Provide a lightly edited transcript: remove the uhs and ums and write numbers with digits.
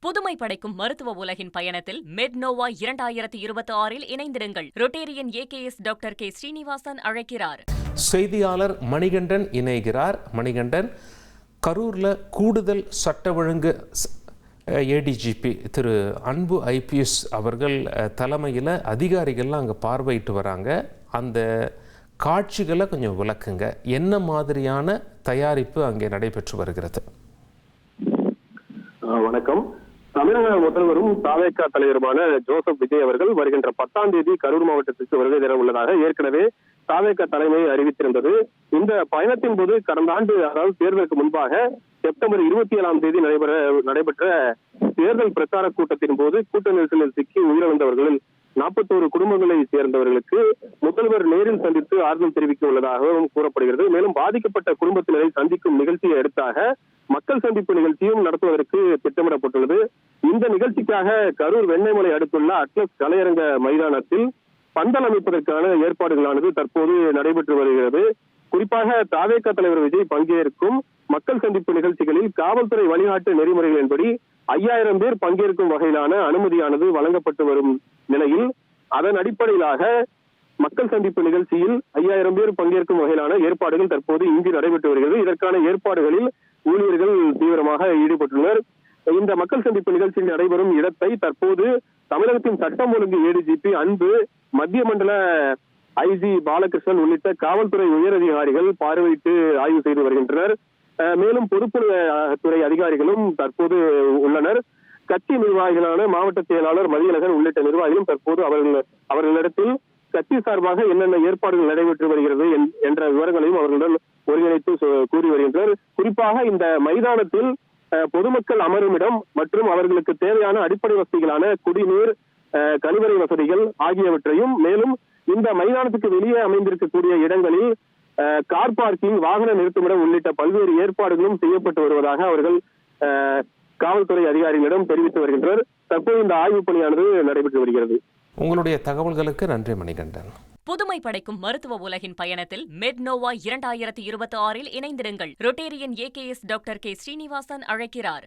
புதுமை படைக்கும் மருத்துவ உலகின் பயணத்தில் மெட்னோவா 2026 இணைந்திருங்கள். Rotarian AKS doctor K Srinivasan அழைக்கிறார். செய்தியாளர் மணிகண்டன் இணைகிறார். மணிகண்டன், கரூரில் கூடுதல் சட்ட ஒழுங்கு ஏடிஜிபி திரு அன்பு ஐபிஎஸ் அவர்கள் தலைமையில் அதிகாரிகள்லாம் அங்கே பார்வையிட்டு வராங்க. அந்த காட்சிகளை கொஞ்சம் விளக்குங்க. என்ன மாதிரியான தயாரிப்பு அங்கே நடைபெற்று வருகிறது? வணக்கம். தமிழக முதல்வரும் தாவேகா தலைவருமான ஜோசப் விஜய் அவர்கள் வருகின்ற 10ஆம் தேதி கரூர் மாவட்டத்திற்கு வருகை தர உள்ளதாக ஏற்கனவே தாவேகா தலைமை அறிவித்திருந்தது. இந்த பயணத்தின் போது கடந்த ஆண்டு, அதாவது தேர்தலுக்கு முன்பாக செப்டம்பர் 27ஆம் தேதி நடைபெற்ற தேர்தல் பிரச்சார கூட்டத்தின் போது கூட்ட நெரிசலில் சிக்கி உயிரிழந்தவர்களில் 41 குடும்பங்களை சேர்ந்தவர்களுக்கு முதல்வர் நேரில் சந்தித்து ஆறுதல் தெரிவிக்க உள்ளதாகவும் கூறப்படுகிறது. மேலும் பாதிக்கப்பட்ட குடும்பத்தினரை சந்திக்கும் நிகழ்ச்சியை அடுத்தாக மக்கள் சந்திப்பு நிகழ்ச்சியும் நடத்துவதற்கு திட்டமிடப்பட்டுள்ளது. இந்த நிகழ்ச்சிக்காக கரூர் வெண்ணெய்மலை அடுத்துள்ள அட்லஸ் கலையரங்க மைதானத்தில் பந்தல் அமைப்பதற்கான ஏற்பாடுகளானது தற்போது நடைபெற்று வருகிறது. குறிப்பாக தாவேகா தலைவர் விஜய் பங்கேற்கும் மக்கள் சந்திப்பு நிகழ்ச்சிகளில் காவல்துறை வழிகாட்டு நெறிமுறைகளின்படி 5000 பேர் பங்கேற்கும் வகையிலான அனுமதியானது வழங்கப்பட்டு வரும் நிலையில் அதன் அடிப்படையிலாக மக்கள் சந்திப்பு நிகழ்ச்சியில் 5000 பேர் பங்கேற்கும் வகையிலான ஏற்பாடுகள் தற்போது இங்கு நடைபெற்று வருகிறது. இதற்கான ஏற்பாடுகளில் ஊழியர்கள் தீவிரமாக ஈடுபட்டுள்ளனர். இந்த மக்கள் சந்திப்பு நிகழ்ச்சியில் நடைபெறும் இடத்தை தற்போது தமிழகத்தின் சட்டம் ஒழுங்கு ஏடிஜிபி அன்பு, மத்திய மண்டல ஐஜி பாலகிருஷ்ணன் உள்ளிட்ட காவல்துறை உயரதிகாரிகள் பார்வையிட்டு ஆய்வு செய்து வருகின்றனர். மேலும் பொதுப்பணித்துறை அதிகாரிகளும் தற்போது உள்ளனர். கட்சி நிர்வாகிகளான மாவட்ட செயலாளர் மதியழகன் உள்ளிட்ட நிர்வாகிகளும் தற்போது அவர்களிடத்தில் கட்சி சார்பாக என்னென்ன ஏற்பாடுகள் நடைபெற்று வருகிறது என்ற விவரங்களையும் அவர்களுடன் ஒருங்கிணைத்து கூறி வருகின்றனர். குறிப்பாக இந்த மைதானத்தில் பொதுமக்கள் அமரும் இடம் மற்றும் அவர்களுக்கு தேவையான அடிப்படை வசதிகளான குடிநீர், கழிவறை வசதிகள் ஆகியவற்றையும், மேலும் இந்த மைதானத்துக்கு வெளியே அமைந்திருக்கக்கூடிய இடங்களில் கார் பார்க்கிங், வாகன நிறுத்துமிடம் உள்ளிட்ட பல்வேறு ஏற்பாடுகளும் செய்யப்பட்டு வருவதாக அவர்கள் காவல்துறை அதிகாரிகளிடம் தெரிவித்து வருகின்றனர். தற்போது இந்த ஆய்வுப் பணியானது நடைபெற்று வருகிறது. உங்களுடைய தகவல்களுக்கு நன்றி மணிகண்டன். புதுமை படைக்கும் மருத்துவ உலகின் பயணத்தில் மெட்னோவா 2026 இணைந்திருங்கள். Rotarian AKS doctor K Srinivasan அழைக்கிறார்.